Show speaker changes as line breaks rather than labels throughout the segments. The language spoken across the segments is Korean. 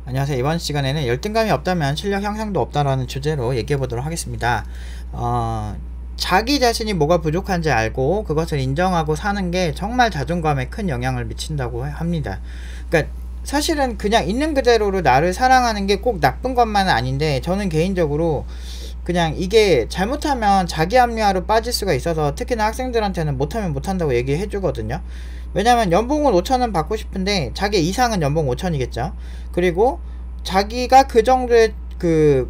안녕하세요. 이번 시간에는 열등감이 없다면 실력 향상도 없다라는 주제로 얘기해 보도록 하겠습니다. 자기 자신이 뭐가 부족한지 알고 그것을 인정하고 사는 게 정말 자존감에 큰 영향을 미친다고 합니다. 그러니까 사실은 그냥 있는 그대로로 나를 사랑하는 게 꼭 나쁜 것만은 아닌데, 저는 개인적으로 그냥 이게 잘못하면 자기 합리화로 빠질 수가 있어서 특히나 학생들한테는 못하면 못한다고 얘기해 주거든요. 왜냐면 연봉은 5천원 받고 싶은데 자기 이상은 연봉 5천이겠죠. 그리고 자기가 그 정도의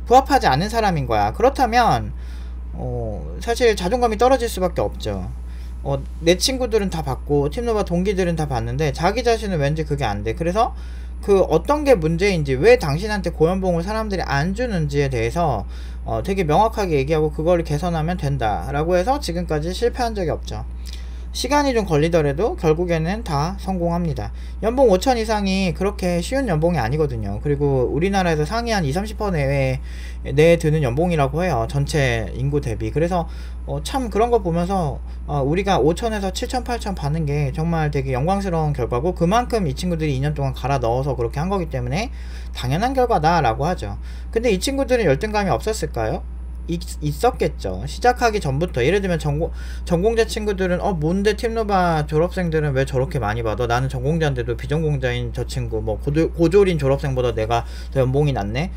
부합하지 않은 사람인 거야. 그렇다면 사실 자존감이 떨어질 수밖에 없죠. 내 친구들은 다 받고 팀노바 동기들은 다 받는데 자기 자신은 왠지 그게 안 돼. 그래서 그 어떤 게 문제인지, 왜 당신한테 고연봉을 사람들이 안 주는지에 대해서 되게 명확하게 얘기하고 그거를 개선하면 된다 라고 해서 지금까지 실패한 적이 없죠. 시간이 좀 걸리더라도 결국에는 다 성공합니다. 연봉 5천 이상이 그렇게 쉬운 연봉이 아니거든요. 그리고 우리나라에서 상위 한 20-30% 내에 드는 연봉이라고 해요, 전체 인구 대비. 그래서 참 그런 거 보면서 우리가 5천에서 7천 8천 받는 게 정말 되게 영광스러운 결과고, 그만큼 이 친구들이 2년 동안 갈아 넣어서 그렇게 한 거기 때문에 당연한 결과다 라고 하죠. 근데 이 친구들은 열등감이 없었을까요? 있었겠죠. 시작하기 전부터. 예를 들면 전공자 친구들은 뭔데 팀노바 졸업생들은 왜 저렇게 많이 받아? 나는 전공자인데도 비전공자인 저 친구 뭐 고졸인 졸업생보다 내가 더 연봉이 낮네?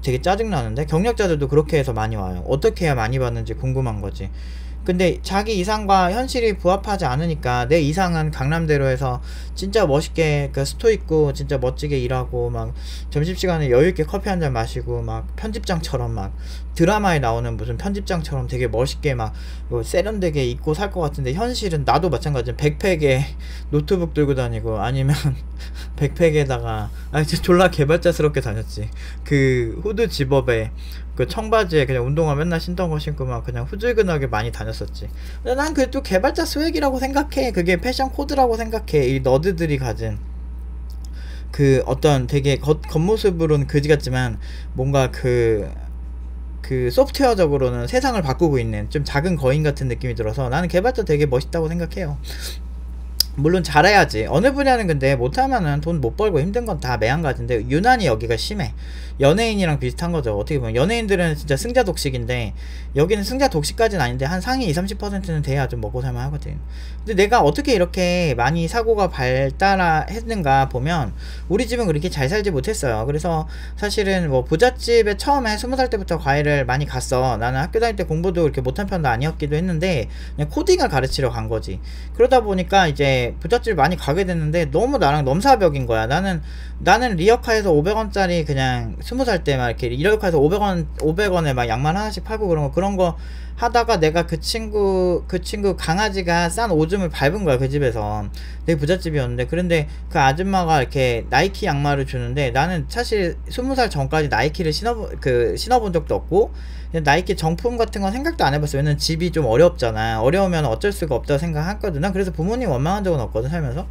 되게 짜증나는데? 경력자들도 그렇게 해서 많이 와요. 어떻게 해야 많이 받는지 궁금한 거지. 근데 자기 이상과 현실이 부합하지 않으니까, 내 이상은 강남대로에서 진짜 멋있게 스토있고 진짜 멋지게 일하고, 막 점심시간에 여유있게 커피 한잔 마시고, 막 편집장처럼, 막 드라마에 나오는 무슨 편집장처럼 되게 멋있게 막 세련되게 입고 살 것 같은데, 현실은 나도 마찬가지야. 백팩에 노트북 들고 다니고, 아니면 백팩에다가 졸라 개발자스럽게 다녔지. 그 후드 집업에 그 청바지에 그냥 운동화 맨날 신던 거 신고 막 그냥 후줄근하게 많이 다녔었지. 근데 난 그게 또 개발자 스웩이라고 생각해. 그게 패션 코드라고 생각해. 이 너드들이 가진 그 어떤 되게 겉모습으로는 그지 같지만 뭔가 그 소프트웨어적으로는 세상을 바꾸고 있는 좀 작은 거인 같은 느낌이 들어서 나는 개발자 되게 멋있다고 생각해요. 물론 잘해야지. 어느 분야는 근데 못하면은 돈 못 벌고 힘든 건 다 매한가지인데, 유난히 여기가 심해. 연예인이랑 비슷한 거죠. 어떻게 보면 연예인들은 진짜 승자 독식인데, 여기는 승자 독식까지는 아닌데 한 상위 20-30%는 돼야 좀 먹고 살만 하거든. 근데 내가 어떻게 이렇게 많이 사고가 발달했는가 보면, 우리 집은 그렇게 잘 살지 못했어요. 그래서 사실은 뭐 부잣집에 처음에 20살 때부터 과외를 많이 갔어. 나는 학교 다닐 때 공부도 그렇게 못한 편도 아니었기도 했는데 그냥 코딩을 가르치러 간 거지. 그러다 보니까 이제 부잣집을 많이 가게 됐는데 너무 나랑 넘사벽인 거야. 나는 리어카에서 500원짜리 그냥 20살 때 막 이렇게 리어카에서 500원에 막 양말 하나씩 팔고 그런 거 하다가, 내가 그 친구 강아지가 싼 오줌을 밟은 거야, 그 집에서. 되게 부잣집이었는데. 그런데 그 아줌마가 이렇게 나이키 양말을 주는데, 나는 사실 20살 전까지 나이키를 신어본 적도 없고 나이키 정품 같은 건 생각도 안 해봤어요. 왜냐면 집이 좀 어렵잖아. 어려우면 어쩔 수가 없다고 생각했거든. 그래서 부모님 원망한 적은 없거든, 살면서.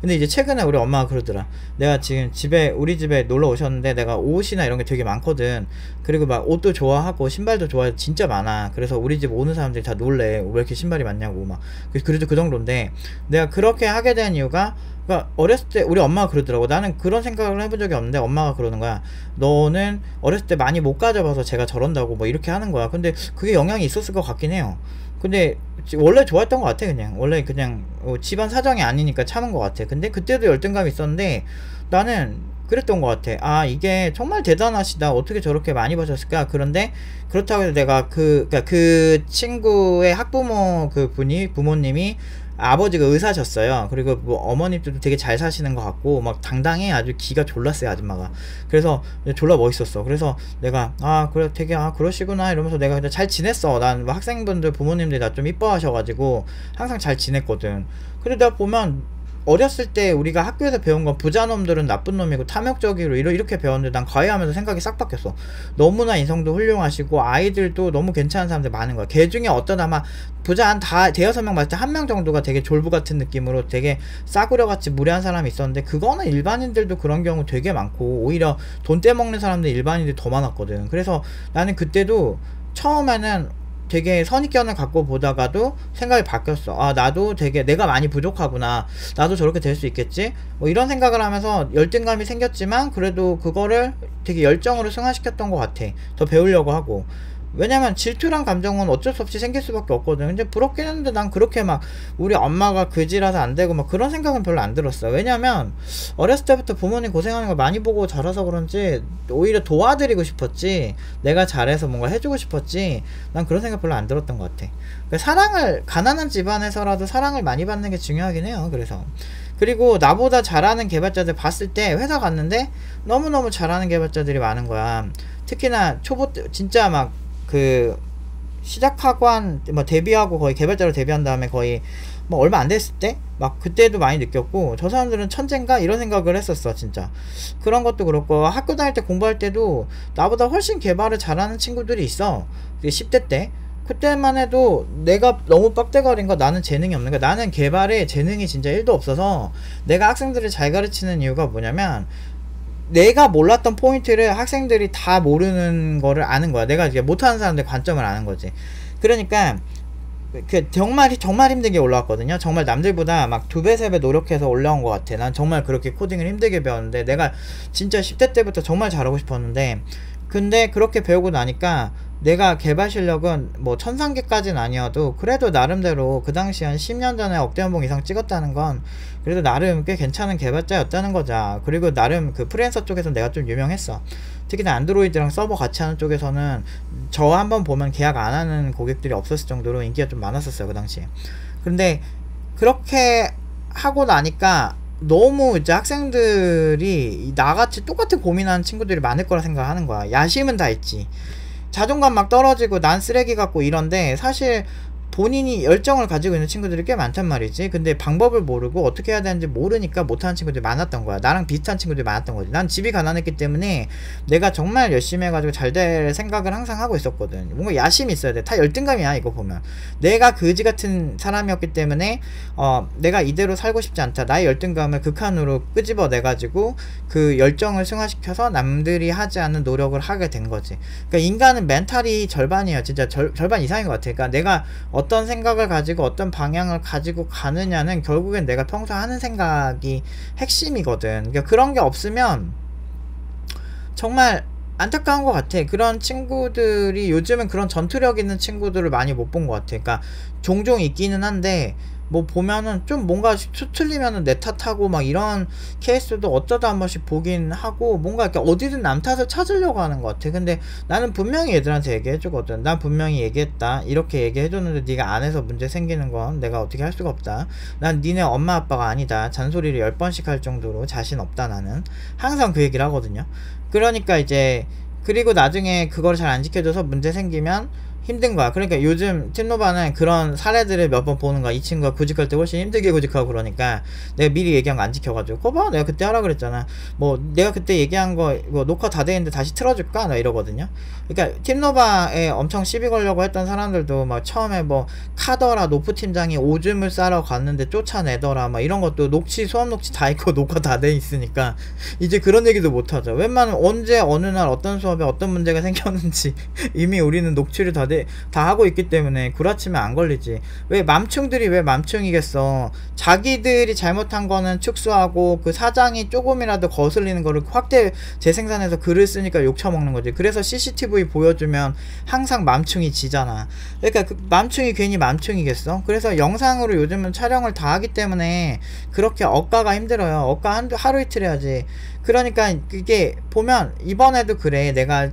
근데 이제 최근에 우리 엄마가 그러더라. 내가 지금 우리 집에 놀러 오셨는데 내가 옷이나 이런 게 되게 많거든. 그리고 막 옷도 좋아하고 신발도 좋아해 진짜 많아. 그래서 우리 집 오는 사람들이 다 놀래. 왜 이렇게 신발이 많냐고 막. 그래도 그 정도인데, 내가 그렇게 하게 된 이유가, 그러니까 어렸을 때 우리 엄마가 그러더라고. 나는 그런 생각을 해본 적이 없는데 엄마가 그러는 거야. 너는 어렸을 때 많이 못 가져봐서 제가 저런다고 뭐 이렇게 하는 거야. 근데 그게 영향이 있었을 것 같긴 해요. 근데 원래 좋아했던 것 같아. 원래 그냥 집안 사정이 아니니까 참은 것 같아. 근데 그때도 열등감이 있었는데 나는 그랬던 것 같아. 이게 정말 대단하시다, 어떻게 저렇게 많이 버셨을까. 그런데 그렇다고 해서 내가 그러니까 그 친구의 학부모 부모님이 아버지가 의사셨어요. 그리고 뭐 어머님들도 되게 잘 사시는 것 같고 막 당당해. 아주 기가 졸라 세, 아줌마가. 그래서 졸라 멋있었어. 그래서 내가 그래 되게 그러시구나 이러면서 내가 그냥 잘 지냈어. 난 뭐 학생분들 부모님들이 나 좀 이뻐하셔가지고 항상 잘 지냈거든. 근데 내가 보면 어렸을 때 우리가 학교에서 배운 건 부자놈들은 나쁜 놈이고 탐욕적이로 이렇게 배웠는데, 난 과외하면서 생각이 싹 바뀌었어. 너무나 인성도 훌륭하시고 아이들도 너무 괜찮은 사람들 많은 거야. 걔 중에 어떤 아마 부자 한 대여섯 명 봤을 때 한 명 정도가 되게 졸부 같은 느낌으로 되게 싸구려같이 무례한 사람이 있었는데, 그거는 일반인들도 그런 경우 되게 많고 오히려 돈 떼먹는 사람들 일반인들이 더 많았거든. 그래서 나는 그때도 처음에는 되게 선입견을 갖고 보다가도 생각이 바뀌었어. 아, 나도 되게 내가 많이 부족하구나. 나도 저렇게 될 수 있겠지? 뭐 이런 생각을 하면서 열등감이 생겼지만 그래도 그거를 되게 열정으로 승화시켰던 것 같아. 더 배우려고 하고. 왜냐면 질투란 감정은 어쩔 수 없이 생길 수밖에 없거든. 근데 부럽긴 했는데 난 그렇게 막 우리 엄마가 그지라서 안 되고 막 그런 생각은 별로 안 들었어. 왜냐면 어렸을 때부터 부모님 고생하는 걸 많이 보고 자라서 그런지 오히려 도와드리고 싶었지, 내가 잘해서 뭔가 해주고 싶었지, 난 그런 생각 별로 안 들었던 것 같아. 그러니까 사랑을, 가난한 집안에서라도 사랑을 많이 받는 게 중요하긴 해요. 그래서 그리고 나보다 잘하는 개발자들 봤을 때 회사 갔는데 너무너무 잘하는 개발자들이 많은 거야. 특히나 초보 때 진짜 막 그 시작하고 한 뭐 데뷔하고 거의 개발자로 데뷔한 다음에 거의 뭐 얼마 안 됐을 때 막 그때도 많이 느꼈고, 저 사람들은 천재인가 이런 생각을 했었어. 진짜 그런 것도 그렇고, 학교 다닐 때 공부할 때도 나보다 훨씬 개발을 잘하는 친구들이 있어. 10대 때 그때만 해도 내가 너무 빡대가리인 거, 나는 재능이 없는 거. 나는 개발에 재능이 진짜 1도 없어서 내가 학생들을 잘 가르치는 이유가 뭐냐면, 내가 몰랐던 포인트를 학생들이 다 모르는 거를 아는 거야. 내가 이제 못하는 사람들 관점을 아는 거지. 그러니까 그 정말 힘들게 올라왔거든요. 정말 남들보다 막 2배 3배 노력해서 올라온 것 같아. 난 정말 그렇게 코딩을 힘들게 배웠는데, 내가 진짜 10대 때부터 정말 잘하고 싶었는데, 근데 그렇게 배우고 나니까 내가 개발 실력은 뭐 천상계까지는 아니어도 그래도 나름대로 그 당시 한 10년 전에 억대 연봉 이상 찍었다는 건 그래도 나름 꽤 괜찮은 개발자였다는 거죠. 그리고 나름 그 프리랜서 쪽에서 내가 좀 유명했어. 특히나 안드로이드랑 서버 같이 하는 쪽에서는 저 한번 보면 계약 안 하는 고객들이 없었을 정도로 인기가 좀 많았었어요, 그 당시에. 근데 그렇게 하고 나니까 너무 이제 학생들이 나같이 똑같은 고민하는 친구들이 많을 거라 생각하는 거야. 야심은 다 있지. 자존감 막 떨어지고 난 쓰레기 같고 이런데, 사실 본인이 열정을 가지고 있는 친구들이 꽤 많단 말이지. 근데 방법을 모르고 어떻게 해야 되는지 모르니까 못하는 친구들이 많았던 거야. 나랑 비슷한 친구들이 많았던 거지. 난 집이 가난했기 때문에 내가 정말 열심히 해가지고 잘 될 생각을 항상 하고 있었거든. 뭔가 야심이 있어야 돼. 다 열등감이야, 이거 보면. 내가 그지 같은 사람이었기 때문에 내가 이대로 살고 싶지 않다. 나의 열등감을 극한으로 끄집어 내가지고 그 열정을 승화시켜서 남들이 하지 않는 노력을 하게 된 거지. 그러니까 인간은 멘탈이 절반이에요. 진짜 절반 이상인 것 같아. 그러니까 내가 어떤 생각을 가지고 어떤 방향을 가지고 가느냐는 결국엔 내가 평소 하는 생각이 핵심이거든. 그러니까 그런 게 없으면 정말 안타까운 것 같아. 그런 친구들이 요즘은 그런 전투력 있는 친구들을 많이 못 본 것 같아. 그러니까 종종 있기는 한데 뭐 보면은 좀 뭔가 틀리면은 내 탓하고 막 이런 케이스도 어쩌다 한 번씩 보긴 하고, 뭔가 이렇게 어디든 남 탓을 찾으려고 하는 것 같아. 근데 나는 분명히 얘들한테 얘기해주거든. 난 분명히 얘기했다, 이렇게 얘기해줬는데 네가 안 해서 문제 생기는 건 내가 어떻게 할 수가 없다. 난 니네 엄마 아빠가 아니다. 잔소리를 10번씩 할 정도로 자신 없다. 나는 항상 그 얘기를 하거든요. 그러니까 이제 그리고 나중에 그걸 잘 안 지켜줘서 문제 생기면 힘든 거야. 그러니까 요즘 팀노바는 그런 사례들을 몇 번 보는 거야. 이 친구가 구직할 때 훨씬 힘들게 구직하고, 그러니까 내가 미리 얘기한 거 안 지켜가지고, 그거 봐, 내가 그때 하라 그랬잖아. 뭐 내가 그때 얘기한 거 뭐 녹화 다 돼 있는데 다시 틀어줄까? 나 이러거든요. 그러니까 팀노바에 엄청 시비 걸려고 했던 사람들도 막 처음에 뭐 카더라 노프 팀장이 오줌을 싸러 갔는데 쫓아내더라 막 이런 것도 녹취, 수업 녹취 다 있고 녹화 다 돼 있으니까 이제 그런 얘기도 못 하죠. 웬만하면 언제 어느 날 어떤 수업에 어떤 문제가 생겼는지 이미 우리는 녹취를 다 하고 있기 때문에 구라치면 안 걸리지. 왜 맘충들이 왜 맘충이겠어. 자기들이 잘못한 거는 축소하고 그 사장이 조금이라도 거슬리는 거를 확대 재생산해서 글을 쓰니까 욕 처먹는 거지. 그래서 CCTV 보여주면 항상 맘충이 지잖아. 그러니까 그 맘충이 괜히 맘충이겠어. 그래서 영상으로 요즘은 촬영을 다 하기 때문에 그렇게 억가가 힘들어요. 억가 하루 이틀 해야지. 그러니까 그게 보면 이번에도 그래. 내가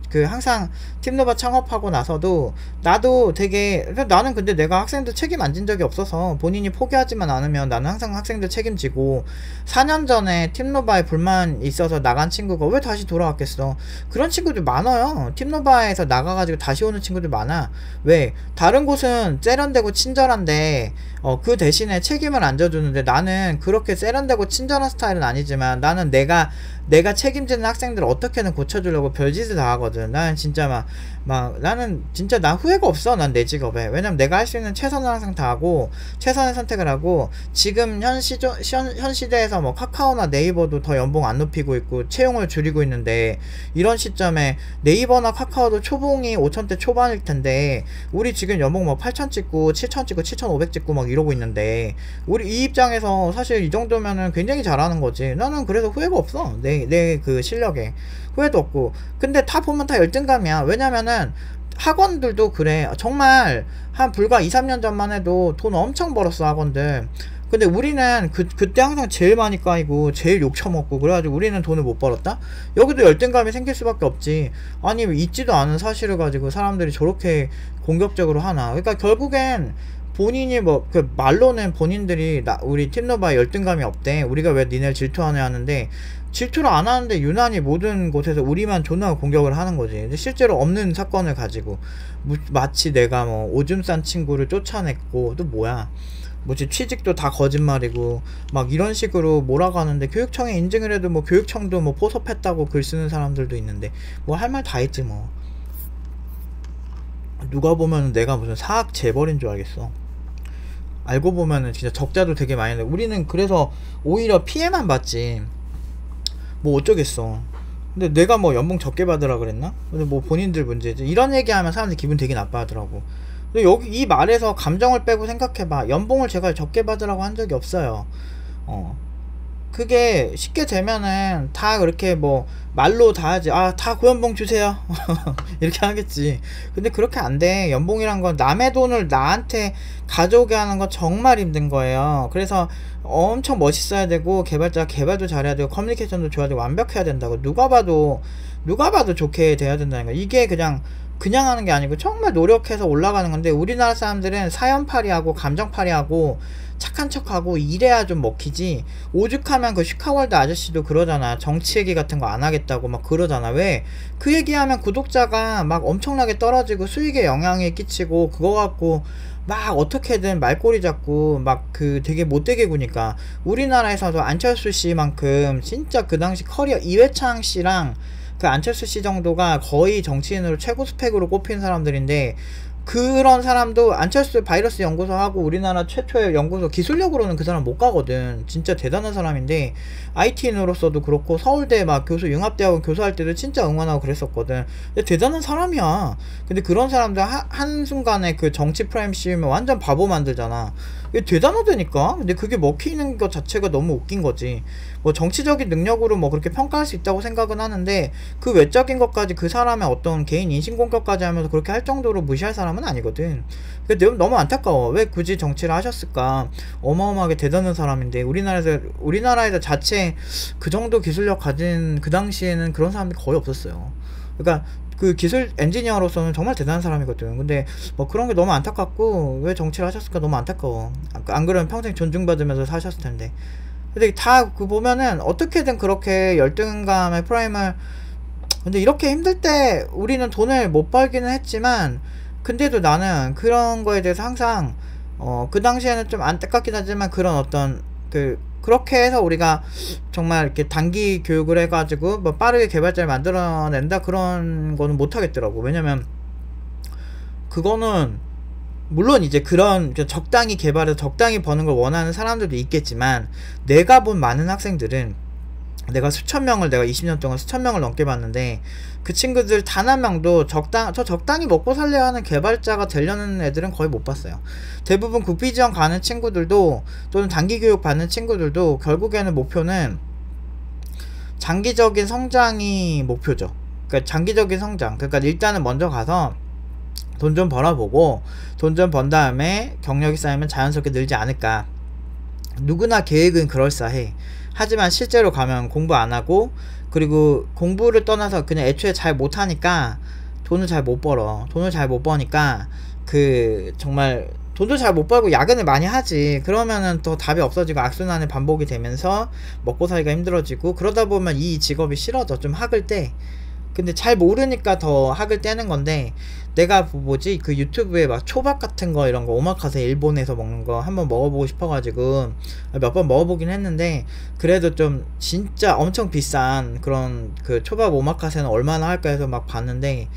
그 항상 팀노바 창업하고 나서도 나도 되게, 나는 근데 내가 학생들 책임 안 진 적이 없어서 본인이 포기하지만 않으면 나는 항상 학생들 책임지고, 4년 전에 팀노바에 불만 있어서 나간 친구가 왜 다시 돌아왔겠어. 그런 친구들 많아요. 팀노바에서 나가가지고 다시 오는 친구들 많아. 왜? 다른 곳은 세련되고 친절한데 그 대신에 책임을 안 져주는데, 나는 그렇게 세련되고 친절한 스타일은 아니지만 나는 내가 책임지는 학생들을 어떻게든 고쳐주려고 별짓을 다 하거든. 없거든. 나는 진짜 나는 진짜 난 후회가 없어. 난 내 직업에. 왜냐면 내가 할 수 있는 최선을 항상 다하고 최선의 선택을 하고, 지금 현 시대에서 뭐 카카오나 네이버도 더 연봉 안 높이고 있고 채용을 줄이고 있는데, 이런 시점에 네이버나 카카오도 초봉이 5천대 초반일 텐데 우리 지금 연봉 뭐 8천 찍고 7천 찍고 7,500 찍고 막 이러고 있는데, 우리 이 입장에서 사실 이 정도면은 굉장히 잘하는 거지. 나는 그래서 후회가 없어. 내 그 실력에 후회도 없고. 근데 다 보면 다 열등감이야. 왜냐면은 학원들도 그래. 정말 한 불과 2, 3년 전만 해도 돈 엄청 벌었어, 학원들. 근데 우리는 그때 항상 제일 많이 까이고 제일 욕 처먹고 그래가지고 우리는 돈을 못 벌었다? 여기도 열등감이 생길 수밖에 없지. 아니 있지도 않은 사실을 가지고 사람들이 저렇게 공격적으로 하나. 그러니까 결국엔 본인이 뭐 그 말로는 본인들이 우리 팀노바에 열등감이 없대, 우리가 왜 니네를 질투하냐 하는데, 질투를 안 하는데 유난히 모든 곳에서 우리만 존나 공격을 하는 거지. 근데 실제로 없는 사건을 가지고 마치 내가 뭐 오줌 싼 친구를 쫓아냈고, 또 뭐야 뭐지 취직도 다 거짓말이고 막 이런 식으로 몰아가는데, 교육청에 인증을 해도 뭐 교육청도 뭐 포섭했다고 글 쓰는 사람들도 있는데 뭐 할 말 다 했지 뭐. 누가 보면 내가 무슨 사학 재벌인 줄 알겠어. 알고 보면은 진짜 적자도 되게 많이 내. 우리는 그래서 오히려 피해만 봤지 뭐 어쩌겠어. 근데 내가 뭐 연봉 적게 받으라 그랬나? 근데 뭐 본인들 문제지. 이런 얘기하면 사람들이 기분 되게 나빠하더라고. 근데 여기 이 말에서 감정을 빼고 생각해봐. 연봉을 제가 적게 받으라고 한 적이 없어요. 그게 쉽게 되면은 다 그렇게 뭐 말로 다 하지. 아, 다 고연봉 주세요. 이렇게 하겠지. 근데 그렇게 안 돼. 연봉이란 건 남의 돈을 나한테 가져오게 하는 건 정말 힘든 거예요. 그래서 엄청 멋있어야 되고, 개발자 개발도 잘해야 되고, 커뮤니케이션도 좋아야 되고, 완벽해야 된다고. 누가 봐도 좋게 돼야 된다는 거야. 이게 그냥 하는 게 아니고 정말 노력해서 올라가는 건데, 우리나라 사람들은 사연팔이하고 감정팔이하고 착한 척하고 이래야 좀 먹히지. 오죽하면 그 슈카월드 아저씨도 그러잖아. 정치 얘기 같은 거 안 하겠다고 막 그러잖아. 왜? 그 얘기하면 구독자가 막 엄청나게 떨어지고 수익에 영향이 끼치고, 그거 갖고 막 어떻게든 말꼬리 잡고 막 그 되게 못되게 구니까. 우리나라에서도 안철수 씨만큼 진짜 그 당시 커리어, 이회창 씨랑 그 안철수 씨 정도가 거의 정치인으로 최고 스펙으로 꼽힌 사람들인데, 그런 사람도 안철수 바이러스 연구소 하고 우리나라 최초의 연구소 기술력으로는 그 사람 못 가거든. 진짜 대단한 사람인데, IT인으로서도 그렇고 서울대 막 교수, 융합대학원 교수할 때도 진짜 응원하고 그랬었거든. 근데 대단한 사람이야. 근데 그런 사람들 한순간에 그 정치 프라임 씌우면 완전 바보 만들잖아. 이게 대단하다니까. 근데 그게 먹히는 것 자체가 너무 웃긴 거지. 뭐 정치적인 능력으로 뭐 그렇게 평가할 수 있다고 생각은 하는데, 그 외적인 것까지 그 사람의 어떤 개인 인신공격까지 하면서 그렇게 할 정도로 무시할 사람은 아니거든. 근데 너무 안타까워. 왜 굳이 정치를 하셨을까? 어마어마하게 대단한 사람인데, 우리나라에서 자체 그 정도 기술력 가진 그 당시에는 그런 사람들이 거의 없었어요. 그러니까 그 기술 엔지니어로서는 정말 대단한 사람이거든. 근데 뭐 그런 게 너무 안타깝고, 왜 정치를 하셨을까 너무 안타까워. 안 그러면 평생 존중받으면서 사셨을 텐데. 근데 다 그 보면은 어떻게든 그렇게 열등감의 프라임을, 근데 이렇게 힘들 때 우리는 돈을 못 벌기는 했지만, 근데도 나는 그런 거에 대해서 항상 그 당시에는 좀 안타깝긴 하지만, 그런 어떤 그렇게 해서 우리가 정말 이렇게 단기 교육을 해가지고 뭐 빠르게 개발자를 만들어낸다, 그런 거는 못 하겠더라고. 왜냐면 그거는 물론 이제 그런 적당히 개발해서 적당히 버는 걸 원하는 사람들도 있겠지만, 내가 본 많은 학생들은, 내가 수천 명을, 내가 20년 동안 수천 명을 넘게 봤는데, 그 친구들 단 한 명도 적당히 먹고 살려야 하는 개발자가 되려는 애들은 거의 못 봤어요. 대부분 국비지원 가는 친구들도, 또는 단기 교육 받는 친구들도 결국에는 목표는 장기적인 성장이 목표죠. 그러니까 장기적인 성장. 그러니까 일단은 먼저 가서 돈 좀 벌어보고, 돈 좀 번 다음에 경력이 쌓이면 자연스럽게 늘지 않을까. 누구나 계획은 그럴싸해. 하지만 실제로 가면 공부 안하고, 그리고 공부를 떠나서 그냥 애초에 잘 못하니까 돈을 잘 못 벌어. 돈을 잘 못 버니까 정말 돈도 잘 못 벌고 야근을 많이 하지. 그러면은 또 답이 없어지고 악순환의 반복이 되면서 먹고 살기가 힘들어지고, 그러다 보면 이 직업이 싫어져. 좀 학을 때 근데 잘 모르니까 더 학을 떼는 건데, 내가 뭐지 그 유튜브에 막 초밥 같은 거 이런 거 오마카세 일본에서 먹는 거 한번 먹어보고 싶어가지고 몇 번 먹어보긴 했는데, 그래도 좀 진짜 엄청 비싼 그런 그 초밥 오마카세는 얼마나 할까 해서 막 봤는데,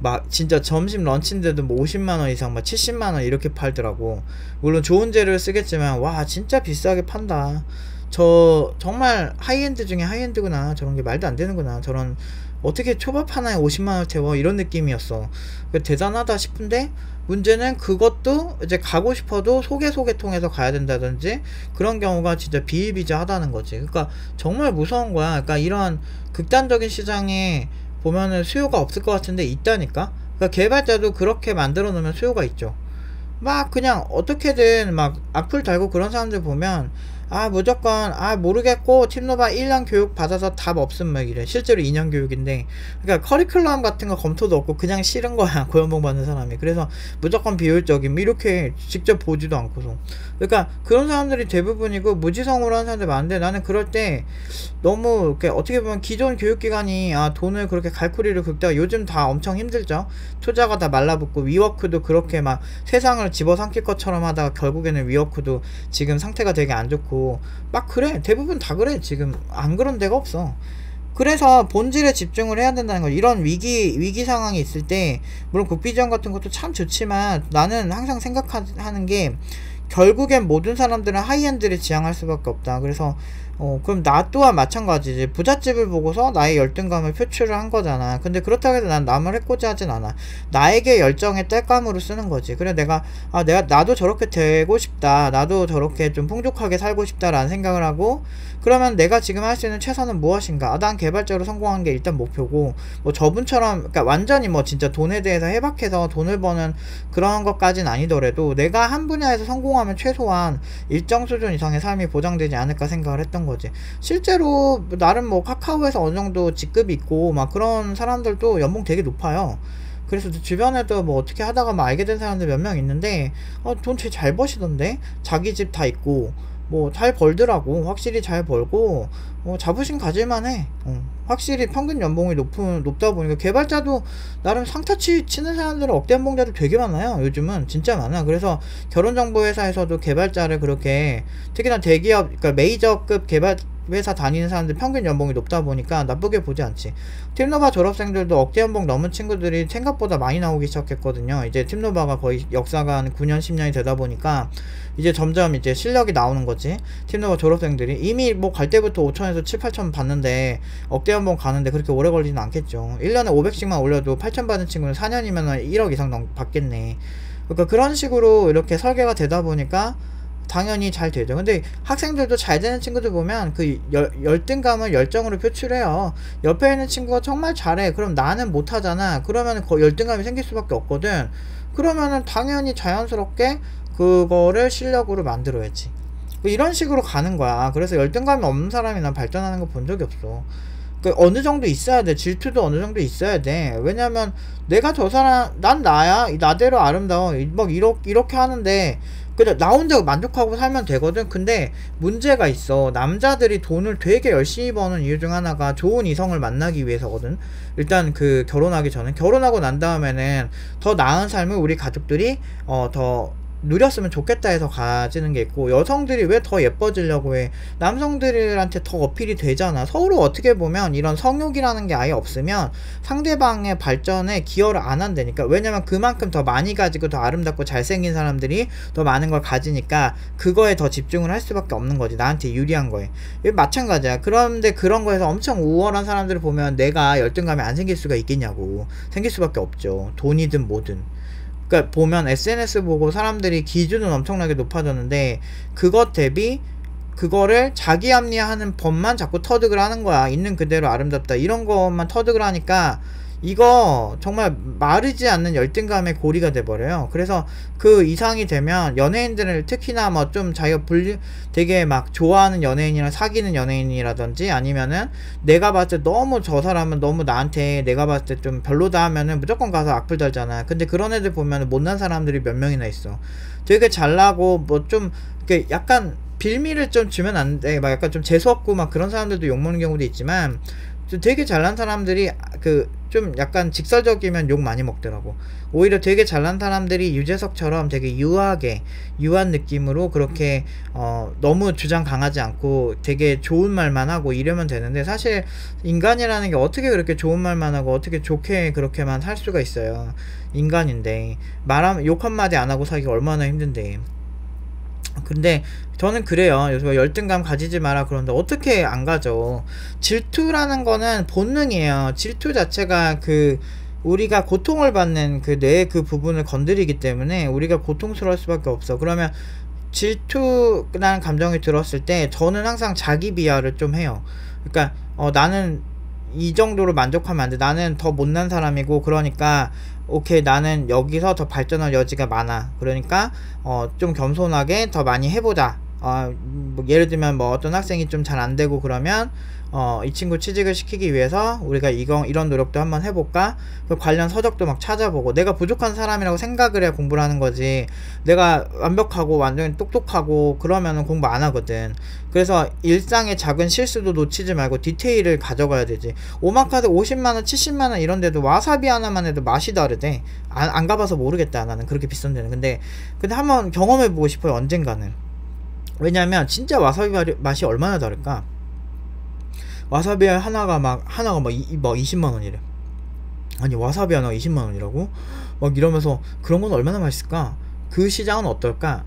막 진짜 점심 런치인데도 뭐 50만원 이상 막 70만원 이렇게 팔더라고. 물론 좋은 재료를 쓰겠지만 와 진짜 비싸게 판다. 저 정말 하이엔드 중에 하이엔드구나, 저런 게 말도 안 되는구나, 저런 어떻게 초밥 하나에 50만원 태워, 이런 느낌이었어. 대단하다 싶은데, 문제는 그것도 이제 가고 싶어도 소개 통해서 가야 된다든지 그런 경우가 진짜 비일비재하다는 거지. 그러니까 정말 무서운 거야. 그러니까 이런 극단적인 시장에 보면은 수요가 없을 것 같은데 있다니까. 그러니까 개발자도 그렇게 만들어 놓으면 수요가 있죠. 막 그냥 어떻게든 막 악플 달고 그런 사람들 보면, 아 무조건 아 모르겠고 팀노바 1년 교육 받아서 답 없음 막 이래. 실제로 2년 교육인데, 그러니까 커리큘럼 같은 거 검토도 없고 그냥 싫은 거야 고연봉 받는 사람이. 그래서 무조건 비효율적임 이렇게 직접 보지도 않고서. 그러니까 그런 사람들이 대부분이고 무지성으로 하는 사람들 많은데, 나는 그럴 때 너무 이렇게 어떻게 보면 기존 교육기관이 아 돈을 그렇게 갈쿠리를 긁다가, 요즘 다 엄청 힘들죠. 투자가 다 말라붙고 위워크도 그렇게 막 세상을 집어삼킬 것처럼 하다가 결국에는 위워크도 지금 상태가 되게 안 좋고 막 그래. 대부분 다 그래. 지금 안 그런 데가 없어. 그래서 본질에 집중을 해야 된다는 거. 이런 위기 상황이 있을 때 물론 국비 지원 같은 것도 참 좋지만, 나는 항상 생각하는 게 결국엔 모든 사람들은 하이엔드를 지향할 수밖에 없다. 그래서 그럼 나 또한 마찬가지지. 부잣집을 보고서 나의 열등감을 표출을 한 거잖아. 근데 그렇다고 해서 난 남을 해코지 하진 않아. 나에게 열정의 땔감으로 쓰는 거지. 그래 내가 나도 저렇게 되고 싶다, 나도 저렇게 좀 풍족하게 살고 싶다라는 생각을 하고, 그러면 내가 지금 할 수 있는 최선은 무엇인가. 난 개발자로 성공하는 게 일단 목표고, 뭐 저분처럼 그러니까 완전히 뭐 진짜 돈에 대해서 해박해서 돈을 버는 그런 것까지는 아니더라도 내가 한 분야에서 성공하면 최소한 일정 수준 이상의 삶이 보장되지 않을까 생각을 했던 거지. 실제로 나름 뭐 카카오에서 어느 정도 직급이 있고 막 그런 사람들도 연봉 되게 높아요. 그래서 주변에도 뭐 어떻게 하다가 막 알게 된 사람들 몇 명 있는데, 돈 되게 잘 버시던데, 자기 집 다 있고 뭐 잘 벌더라고. 확실히 잘 벌고 자부심 가질만해. 확실히 평균 연봉이 높다 보니까 개발자도 나름 상타 치는 사람들은 억대 연봉자들 되게 많아요. 요즘은 진짜 많아. 그래서 결혼정보회사에서도 개발자를 그렇게, 특히나 대기업 그러니까 메이저급 개발 회사 다니는 사람들 평균 연봉이 높다 보니까 나쁘게 보지 않지. 팀노바 졸업생들도 억대 연봉 넘은 친구들이 생각보다 많이 나오기 시작했거든요. 이제 팀노바가 거의 역사가 한 9년 10년이 되다 보니까 이제 점점 이제 실력이 나오는 거지. 팀노바 졸업생들이 이미 뭐 갈 때부터 5천에서 7, 8천 받는데 억대 연봉 가는데 그렇게 오래 걸리진 않겠죠. 1년에 500씩만 올려도 8천 받는 친구는 4년이면 1억 이상 받겠네. 그러니까 그런 식으로 이렇게 설계가 되다 보니까 당연히 잘 되죠. 근데 학생들도 잘 되는 친구들 보면 그 열등감을 열정으로 표출해요. 옆에 있는 친구가 정말 잘해. 그럼 나는 못하잖아. 그러면 열등감이 생길 수밖에 없거든. 그러면은 당연히 자연스럽게 그거를 실력으로 만들어야지. 이런 식으로 가는 거야. 그래서 열등감이 없는 사람이 난 발전하는 거 본 적이 없어. 그러니까 어느 정도 있어야 돼. 질투도 어느 정도 있어야 돼. 왜냐면 내가 저 사람, 난 나야. 나대로 아름다워. 막 이렇게 하는데 그래 나 혼자 만족하고 살면 되거든. 근데 문제가 있어. 남자들이 돈을 되게 열심히 버는 이유 중 하나가 좋은 이성을 만나기 위해서거든. 일단 그 결혼하기 전에, 결혼하고 난 다음에는 더 나은 삶을 우리 가족들이 더 누렸으면 좋겠다 해서 가지는 게 있고, 여성들이 왜 더 예뻐지려고 해. 남성들한테 더 어필이 되잖아. 서로 어떻게 보면 이런 성욕이라는 게 아예 없으면 상대방의 발전에 기여를 안 한다니까. 왜냐면 그만큼 더 많이 가지고 더 아름답고 잘생긴 사람들이 더 많은 걸 가지니까 그거에 더 집중을 할 수밖에 없는 거지. 나한테 유리한 거에. 마찬가지야. 그런데 그런 거에서 엄청 우월한 사람들을 보면 내가 열등감이 안 생길 수가 있겠냐고. 생길 수밖에 없죠. 돈이든 뭐든. 그러니까 보면 SNS 보고 사람들이 기준은 엄청나게 높아졌는데, 그것 대비 그거를 자기 합리화하는 법만 자꾸 터득을 하는 거야. 있는 그대로 아름답다 이런 것만 터득을 하니까 이거 정말 마르지 않는 열등감의 고리가 돼버려요. 그래서 그 이상이 되면 연예인들을, 특히나 뭐 좀 자기가 되게 막 좋아하는 연예인이랑 사귀는 연예인이라든지, 아니면은 내가 봤을 때 너무 저 사람은 너무 나한테 내가 봤을 때 좀 별로다 하면은 무조건 가서 악플 달잖아. 근데 그런 애들 보면은 못난 사람들이 몇 명이나 있어. 되게 잘나고 뭐 좀 약간 빌미를 좀 주면 안 돼. 막 약간 좀 재수없고 막 그런 사람들도 욕먹는 경우도 있지만, 되게 잘난 사람들이 좀 약간 직설적이면 욕 많이 먹더라고. 오히려 되게 잘난 사람들이 유재석처럼 되게 유한 느낌으로 그렇게 너무 주장 강하지 않고 되게 좋은 말만 하고 이러면 되는데, 사실 인간이라는 게 어떻게 그렇게 좋은 말만 하고 어떻게 좋게 그렇게만 살 수가 있어요. 인간인데 말하면 욕 한마디 안 하고 살기가 얼마나 힘든데. 근데 저는 그래요. 요새 열등감 가지지 마라 그러는데 어떻게 안 가져. 질투라는 거는 본능이에요. 질투 자체가 우리가 고통을 받는 뇌의 그 부분을 건드리기 때문에 우리가 고통스러울 수밖에 없어. 그러면 질투라는 감정이 들었을 때 저는 항상 자기 비하를 좀 해요. 그러니까 나는 이 정도로 만족하면 안 돼. 나는 더 못난 사람이고, 그러니까 오케이, 나는 여기서 더 발전할 여지가 많아. 그러니까 좀 겸손하게 더 많이 해보자. 뭐 예를 들면 뭐 어떤 학생이 좀 잘 안되고 그러면 이 친구 취직을 시키기 위해서 우리가 이런 노력도 한번 해볼까? 그 관련 서적도 막 찾아보고. 내가 부족한 사람이라고 생각을 해야 공부를 하는 거지, 내가 완벽하고 완전히 똑똑하고 그러면은 공부 안 하거든. 그래서 일상의 작은 실수도 놓치지 말고 디테일을 가져가야 되지. 오마카세 50만원 70만원 이런데도 와사비 하나만 해도 맛이 다르대. 안 가봐서 모르겠다, 나는 그렇게 비싼 데는. 근데 한번 경험해보고 싶어요, 언젠가는. 왜냐면 진짜 와사비 맛이 얼마나 다를까. 와사비 하나가 막 20만원이래. 아니, 와사비 하나가 20만원이라고? 막 이러면서 그런 건 얼마나 맛있을까? 그 시장은 어떨까?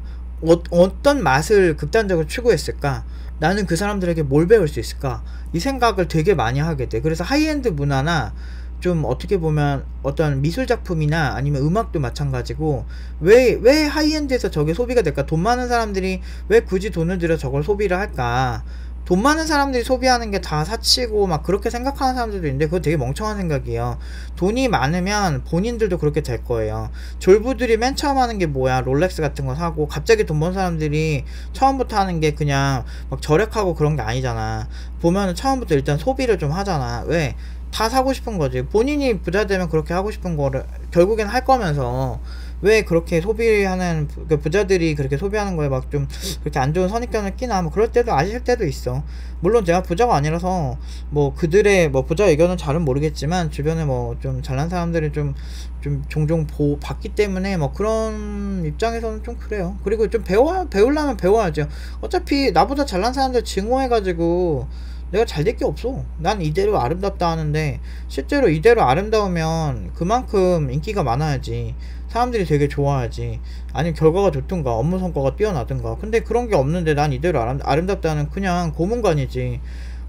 어떤 맛을 극단적으로 추구했을까? 나는 그 사람들에게 뭘 배울 수 있을까? 이 생각을 되게 많이 하게 돼. 그래서 하이엔드 문화나 좀 어떻게 보면 어떤 미술작품이나 아니면 음악도 마찬가지고, 왜 하이엔드에서 저게 소비가 될까? 돈 많은 사람들이 왜 굳이 돈을 들여 저걸 소비를 할까? 돈 많은 사람들이 소비하는 게 다 사치고 막 그렇게 생각하는 사람들도 있는데, 그거 되게 멍청한 생각이에요. 돈이 많으면 본인들도 그렇게 될 거예요. 졸부들이 맨 처음 하는 게 뭐야? 롤렉스 같은 거 사고. 갑자기 돈 번 사람들이 처음부터 하는 게 그냥 막 절약하고 그런 게 아니잖아. 보면은 처음부터 일단 소비를 좀 하잖아. 왜? 다 사고 싶은 거지. 본인이 부자 되면 그렇게 하고 싶은 거를 결국엔 할 거면서, 왜 그렇게 소비하는 부자들이 그렇게 소비하는 거에 막 좀 그렇게 안 좋은 선입견을 끼나, 뭐 그럴 때도 아실 때도 있어. 물론 제가 부자가 아니라서 뭐 그들의 뭐 부자 의견은 잘은 모르겠지만, 주변에 뭐 좀 잘난 사람들이 좀 종종 봤기 때문에 뭐 그런 입장에서는 좀 그래요. 그리고 좀 배우려면 배워야죠. 어차피 나보다 잘난 사람들 증오해가지고 내가 잘 될 게 없어. 난 이대로 아름답다 하는데, 실제로 이대로 아름다우면 그만큼 인기가 많아야지, 사람들이 되게 좋아하지, 아니면 결과가 좋든가 업무 성과가 뛰어나든가. 근데 그런 게 없는데 난 이대로 아름답다는 그냥 고문관이지.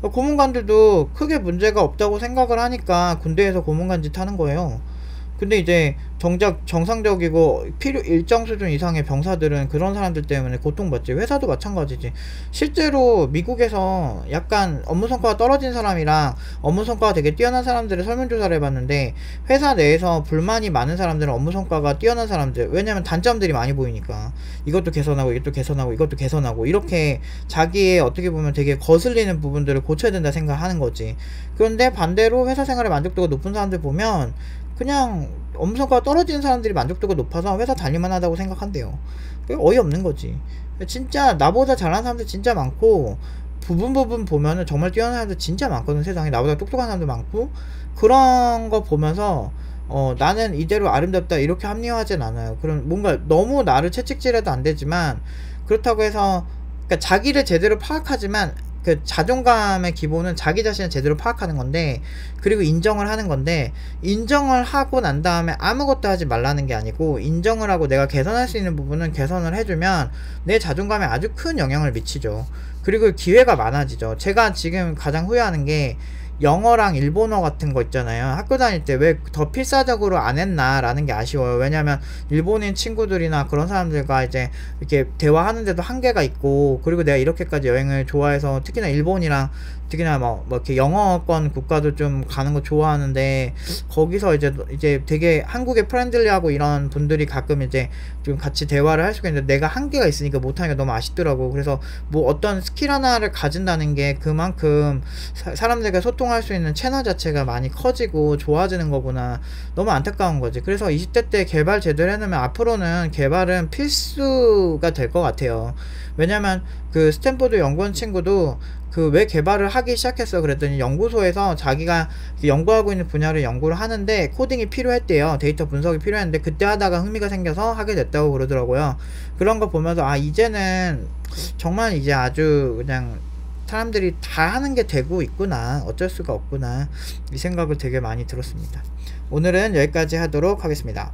고문관들도 크게 문제가 없다고 생각을 하니까 군대에서 고문관 짓 하는 거예요. 근데 이제 정작 정상적이고 일정 수준 이상의 병사들은 그런 사람들 때문에 고통받지. 회사도 마찬가지지. 실제로 미국에서 약간 업무 성과가 떨어진 사람이랑 업무 성과가 되게 뛰어난 사람들을 설문조사를 해봤는데, 회사 내에서 불만이 많은 사람들은 업무 성과가 뛰어난 사람들. 왜냐면 단점들이 많이 보이니까. 이것도 개선하고 이것도 개선하고 이것도 개선하고, 이렇게 자기의 어떻게 보면 되게 거슬리는 부분들을 고쳐야 된다 생각하는 거지. 그런데 반대로 회사 생활의 만족도가 높은 사람들 보면 그냥 업무 성과가 떨어지는 사람들이 만족도가 높아서 회사 다닐만 하다고 생각한대요. 그게 어이없는 거지. 진짜 나보다 잘하는 사람들 진짜 많고, 부분 보면은 정말 뛰어난 사람들 진짜 많거든. 세상에 나보다 똑똑한 사람들 많고. 그런 거 보면서 나는 이대로 아름답다 이렇게 합리화하진 않아요. 그럼 뭔가 너무 나를 채찍질해도 안 되지만, 그렇다고 해서 그러니까 자기를 제대로 파악하지만, 그 자존감의 기본은 자기 자신을 제대로 파악하는 건데, 그리고 인정을 하는 건데, 인정을 하고 난 다음에 아무것도 하지 말라는 게 아니고, 인정을 하고 내가 개선할 수 있는 부분은 개선을 해주면 내 자존감에 아주 큰 영향을 미치죠. 그리고 기회가 많아지죠. 제가 지금 가장 후회하는 게, 영어랑 일본어 같은 거 있잖아요. 학교 다닐 때 왜 더 필사적으로 안 했나 라는 게 아쉬워요. 왜냐면 일본인 친구들이나 그런 사람들과 이제 이렇게 대화하는데도 한계가 있고, 그리고 내가 이렇게까지 여행을 좋아해서 특히나 일본이랑 특히나 뭐 이렇게 영어권 국가도 좀 가는 거 좋아하는데, 거기서 이제 되게 한국에 프렌들리하고 이런 분들이 가끔 이제 좀 같이 대화를 할 수가 있는데, 내가 한계가 있으니까 못하니까 너무 아쉽더라고. 그래서 뭐 어떤 스킬 하나를 가진다는 게 그만큼 사람들과 소통할 수 있는 채널 자체가 많이 커지고 좋아지는 거구나. 너무 안타까운 거지. 그래서 20대 때 개발 제대로 해놓으면 앞으로는 개발은 필수가 될 것 같아요. 왜냐면 그 스탠포드 연구원 친구도 그 왜 개발을 하기 시작했어 그랬더니 연구소에서 자기가 연구하고 있는 분야를 연구를 하는데 코딩이 필요했대요. 데이터 분석이 필요했는데 그때 하다가 흥미가 생겨서 하게 됐다고 그러더라고요. 그런 거 보면서 아 이제는 정말 이제 아주 그냥 사람들이 다 하는 게 되고 있구나, 어쩔 수가 없구나, 이 생각을 되게 많이 들었습니다. 오늘은 여기까지 하도록 하겠습니다.